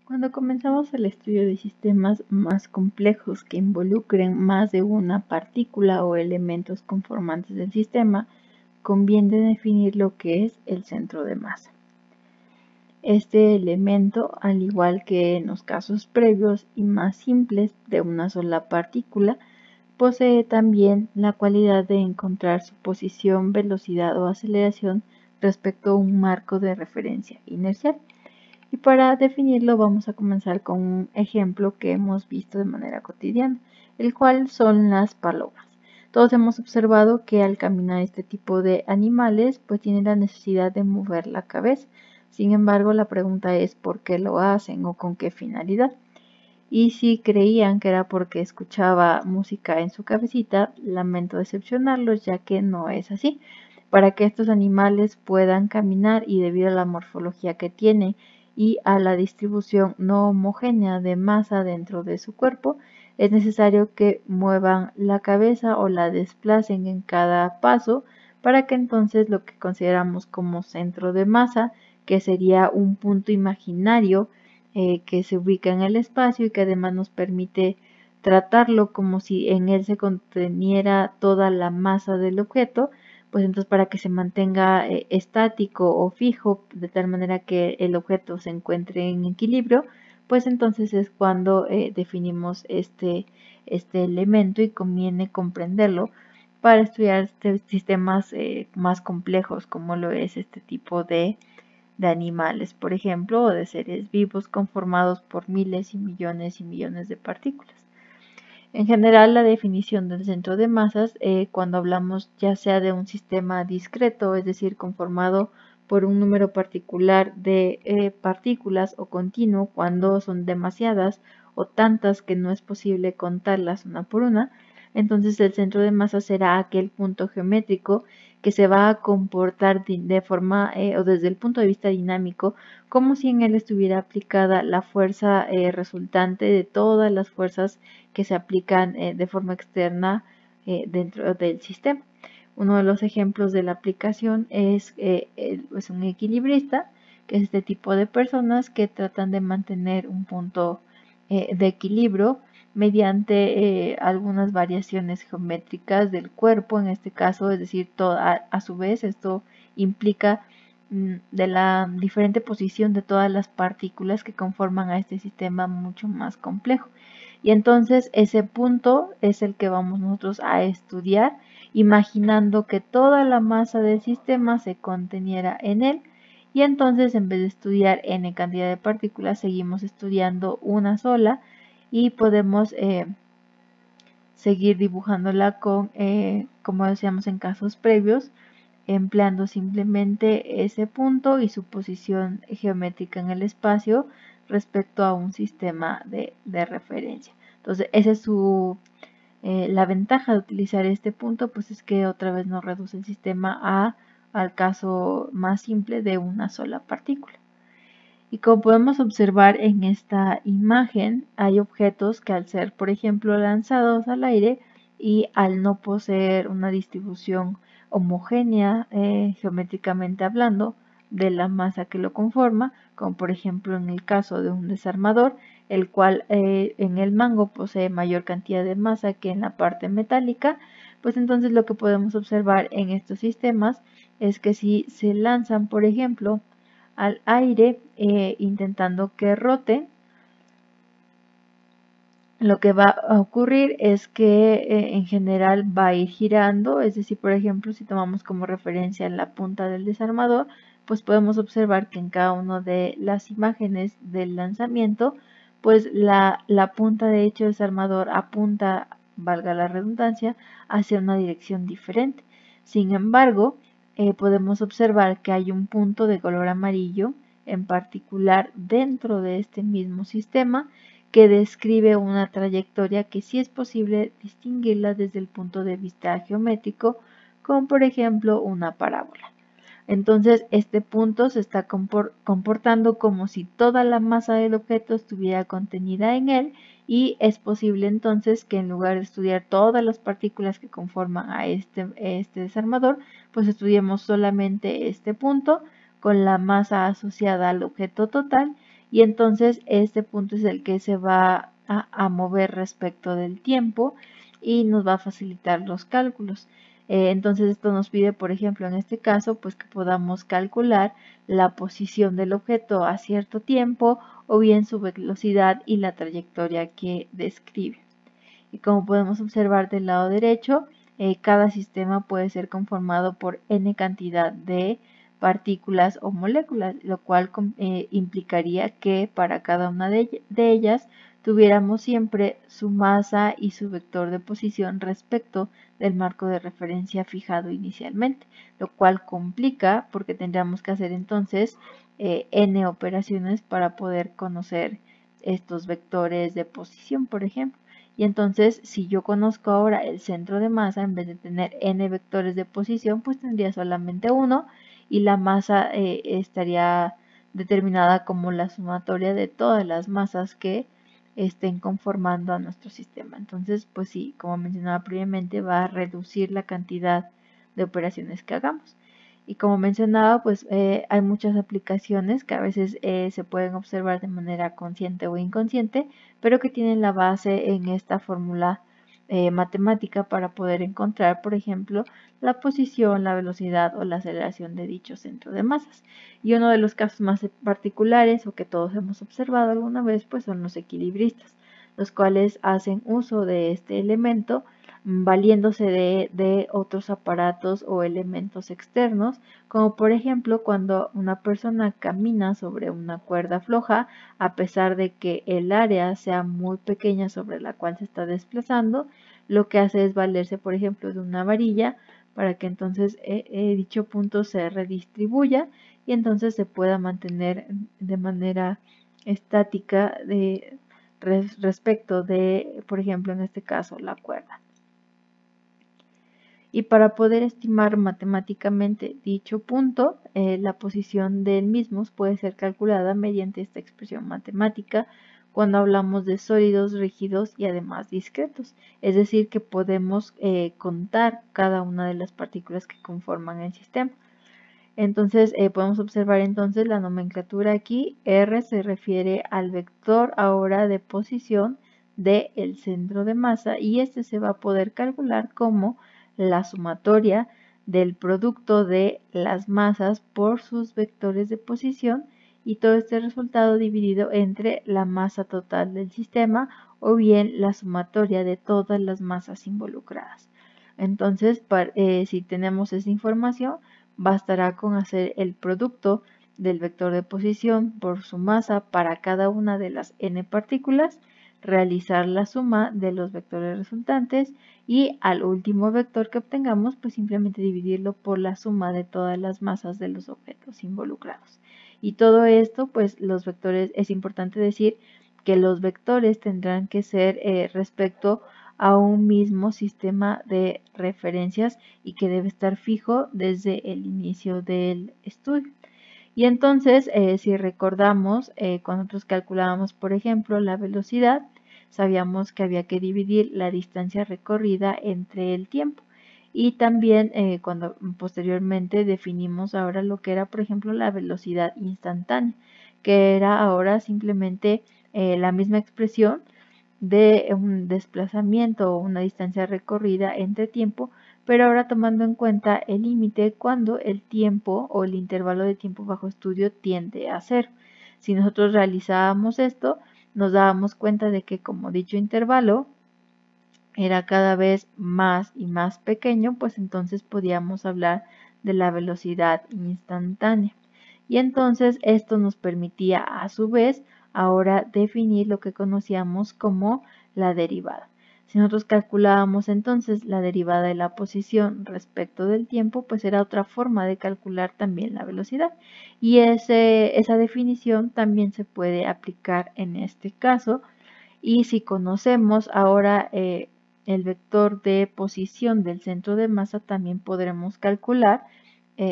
Cuando comenzamos el estudio de sistemas más complejos que involucren más de una partícula o elementos conformantes del sistema, conviene definir lo que es el centro de masa. Este elemento, al igual que en los casos previos y más simples de una sola partícula, posee también la cualidad de encontrar su posición, velocidad o aceleración respecto a un marco de referencia inercial. Y para definirlo vamos a comenzar con un ejemplo que hemos visto de manera cotidiana, el cual son las palomas. Todos hemos observado que al caminar este tipo de animales pues tienen la necesidad de mover la cabeza. Sin embargo, la pregunta es ¿por qué lo hacen o con qué finalidad? Y si creían que era porque escuchaba música en su cabecita, lamento decepcionarlos ya que no es así. Para que estos animales puedan caminar y debido a la morfología que tienen y a la distribución no homogénea de masa dentro de su cuerpo, es necesario que muevan la cabeza o la desplacen en cada paso para que entonces lo que consideramos como centro de masa, que sería un punto imaginario que se ubica en el espacio y que además nos permite tratarlo como si en él se conteniera toda la masa del objeto, pues entonces para que se mantenga estático o fijo de tal manera que el objeto se encuentre en equilibrio, pues entonces es cuando definimos este elemento y conviene comprenderlo para estudiar sistemas más complejos como lo es este tipo de animales, por ejemplo, o de seres vivos conformados por miles y millones de partículas. En general, la definición del centro de masas, cuando hablamos ya sea de un sistema discreto, es decir, conformado por un número particular de partículas o continuo, cuando son demasiadas o tantas que no es posible contarlas una por una, entonces el centro de masa será aquel punto geométrico que se va a comportar de forma o desde el punto de vista dinámico como si en él estuviera aplicada la fuerza resultante de todas las fuerzas que se aplican de forma externa dentro del sistema. Uno de los ejemplos de la aplicación es un equilibrista, que es este tipo de personas que tratan de mantener un punto de equilibrio mediante algunas variaciones geométricas del cuerpo, en este caso, es decir, a su vez esto implica de la diferente posición de todas las partículas que conforman a este sistema mucho más complejo. Y entonces ese punto es el que vamos nosotros a estudiar, imaginando que toda la masa del sistema se conteniera en él. Y entonces en vez de estudiar n cantidad de partículas, seguimos estudiando una sola y podemos seguir dibujándola con, como decíamos en casos previos, empleando simplemente ese punto y su posición geométrica en el espacio respecto a un sistema de referencia. Entonces, esa es la ventaja de utilizar este punto, pues es que otra vez nos reduce el sistema al caso más simple de una sola partícula. Y como podemos observar en esta imagen, hay objetos que al ser, por ejemplo, lanzados al aire y al no poseer una distribución homogénea geométricamente hablando de la masa que lo conforma, como por ejemplo en el caso de un desarmador, el cual en el mango posee mayor cantidad de masa que en la parte metálica, pues entonces lo que podemos observar en estos sistemas es que si se lanzan, por ejemplo, al aire intentando que rote, lo que va a ocurrir es que en general va a ir girando, es decir, por ejemplo, si tomamos como referencia la punta del desarmador, pues podemos observar que en cada una de las imágenes del lanzamiento, pues la punta de hecho desarmador apunta, valga la redundancia, hacia una dirección diferente. Sin embargo, podemos observar que hay un punto de color amarillo en particular dentro de este mismo sistema que describe una trayectoria que sí es posible distinguirla desde el punto de vista geométrico, como por ejemplo una parábola. Entonces este punto se está comportando como si toda la masa del objeto estuviera contenida en él y es posible entonces que en lugar de estudiar todas las partículas que conforman a este desarmador, pues estudiemos solamente este punto con la masa asociada al objeto total y entonces este punto es el que se va a mover respecto del tiempo y nos va a facilitar los cálculos. Entonces esto nos pide, por ejemplo, en este caso, pues que podamos calcular la posición del objeto a cierto tiempo o bien su velocidad y la trayectoria que describe. Y como podemos observar del lado derecho, cada sistema puede ser conformado por n cantidad de partículas o moléculas, lo cual implicaría que para cada una de ellas tuviéramos siempre su masa y su vector de posición respecto del marco de referencia fijado inicialmente, lo cual complica porque tendríamos que hacer entonces n operaciones para poder conocer estos vectores de posición, por ejemplo. Y entonces, si yo conozco ahora el centro de masa, en vez de tener n vectores de posición, pues tendría solamente uno y la masa estaría determinada como la sumatoria de todas las masas que estén conformando a nuestro sistema. Entonces, pues sí, como mencionaba previamente, va a reducir la cantidad de operaciones que hagamos. Y como mencionaba, pues hay muchas aplicaciones que a veces se pueden observar de manera consciente o inconsciente, pero que tienen la base en esta fórmula matemática para poder encontrar, por ejemplo, la posición, la velocidad o la aceleración de dicho centro de masas. Y uno de los casos más particulares o que todos hemos observado alguna vez, pues son los equilibristas, los cuales hacen uso de este elemento valiéndose de otros aparatos o elementos externos, como por ejemplo cuando una persona camina sobre una cuerda floja, a pesar de que el área sea muy pequeña sobre la cual se está desplazando, lo que hace es valerse, por ejemplo, de una varilla para que entonces dicho punto se redistribuya y entonces se pueda mantener de manera estática respecto de, por ejemplo, en este caso, la cuerda. Y para poder estimar matemáticamente dicho punto, la posición del mismo puede ser calculada mediante esta expresión matemática cuando hablamos de sólidos, rígidos y además discretos. Es decir, que podemos contar cada una de las partículas que conforman el sistema. Entonces podemos observar entonces la nomenclatura aquí. R se refiere al vector ahora de posición del centro de masa y este se va a poder calcular como la sumatoria del producto de las masas por sus vectores de posición y todo este resultado dividido entre la masa total del sistema o bien la sumatoria de todas las masas involucradas. Entonces, si tenemos esa información, bastará con hacer el producto del vector de posición por su masa para cada una de las n partículas, realizar la suma de los vectores resultantes y al último vector que obtengamos, pues simplemente dividirlo por la suma de todas las masas de los objetos involucrados. Y todo esto, pues los vectores, es importante decir que los vectores tendrán que ser respecto a un mismo sistema de referencias y que debe estar fijo desde el inicio del estudio. Y entonces, si recordamos, cuando nosotros calculábamos, por ejemplo, la velocidad, sabíamos que había que dividir la distancia recorrida entre el tiempo. Y también cuando posteriormente definimos ahora lo que era, por ejemplo, la velocidad instantánea, que era ahora simplemente la misma expresión de un desplazamiento o una distancia recorrida entre tiempo, pero ahora tomando en cuenta el límite cuando el tiempo o el intervalo de tiempo bajo estudio tiende a cero. Si nosotros realizábamos esto, nos dábamos cuenta de que como dicho intervalo era cada vez más y más pequeño, pues entonces podíamos hablar de la velocidad instantánea. Y entonces esto nos permitía a su vez ahora definir lo que conocíamos como la derivada. Si nosotros calculábamos entonces la derivada de la posición respecto del tiempo, pues era otra forma de calcular también la velocidad. Y esa definición también se puede aplicar en este caso. Y si conocemos ahora el vector de posición del centro de masa, también podremos calcular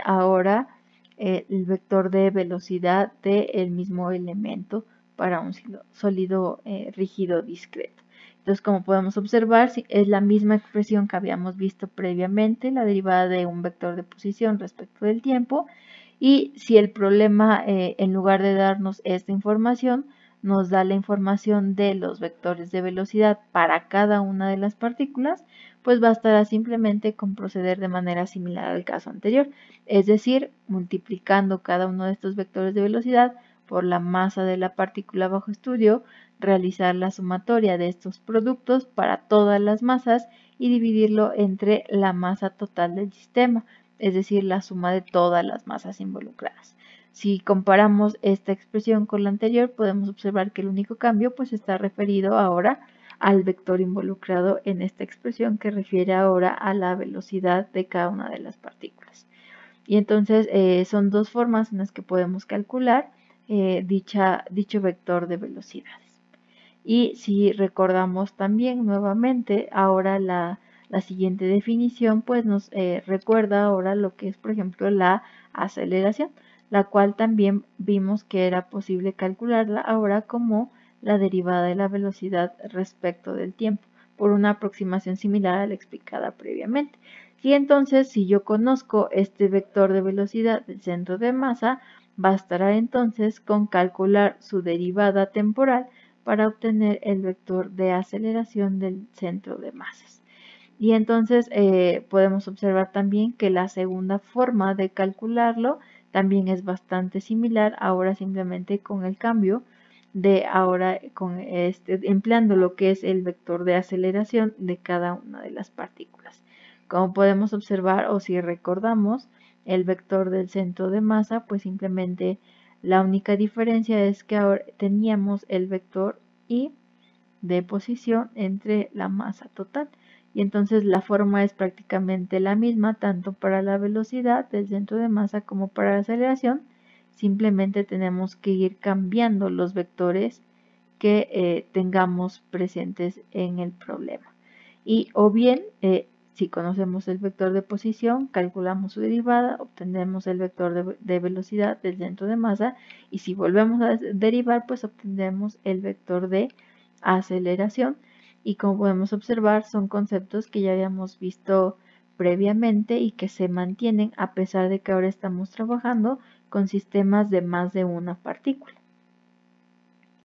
ahora el vector de velocidad del mismo elemento para un sólido rígido discreto. Entonces, como podemos observar, es la misma expresión que habíamos visto previamente, la derivada de un vector de posición respecto del tiempo, Y si el problema, en lugar de darnos esta información, nos da la información de los vectores de velocidad para cada una de las partículas, pues bastará simplemente con proceder de manera similar al caso anterior, es decir, multiplicando cada uno de estos vectores de velocidad por la masa de la partícula bajo estudio, realizar la sumatoria de estos productos para todas las masas y dividirlo entre la masa total del sistema, es decir, la suma de todas las masas involucradas. Si comparamos esta expresión con la anterior, podemos observar que el único cambio pues está referido ahora al vector involucrado en esta expresión, que refiere ahora a la velocidad de cada una de las partículas. Y entonces son dos formas en las que podemos calcular dicho vector de velocidades. Y si recordamos también nuevamente ahora la siguiente definición, pues nos recuerda ahora lo que es, por ejemplo, la aceleración, la cual también vimos que era posible calcularla ahora como la derivada de la velocidad respecto del tiempo, por una aproximación similar a la explicada previamente. Y entonces, si yo conozco este vector de velocidad del centro de masa, bastará entonces con calcular su derivada temporal para obtener el vector de aceleración del centro de masas. Y entonces podemos observar también que la segunda forma de calcularlo también es bastante similar, ahora simplemente con el cambio de ahora empleando lo que es el vector de aceleración de cada una de las partículas. Como podemos observar, o si recordamos, el vector del centro de masa, pues simplemente la única diferencia es que ahora teníamos el vector y de posición entre la masa total. Y entonces la forma es prácticamente la misma tanto para la velocidad del centro de masa como para la aceleración. Simplemente tenemos que ir cambiando los vectores que tengamos presentes en el problema. Y o bien, si conocemos el vector de posición, calculamos su derivada, obtenemos el vector de velocidad del centro de masa, y si volvemos a derivar, pues obtendremos el vector de aceleración. Y como podemos observar, son conceptos que ya habíamos visto previamente y que se mantienen a pesar de que ahora estamos trabajando con sistemas de más de una partícula.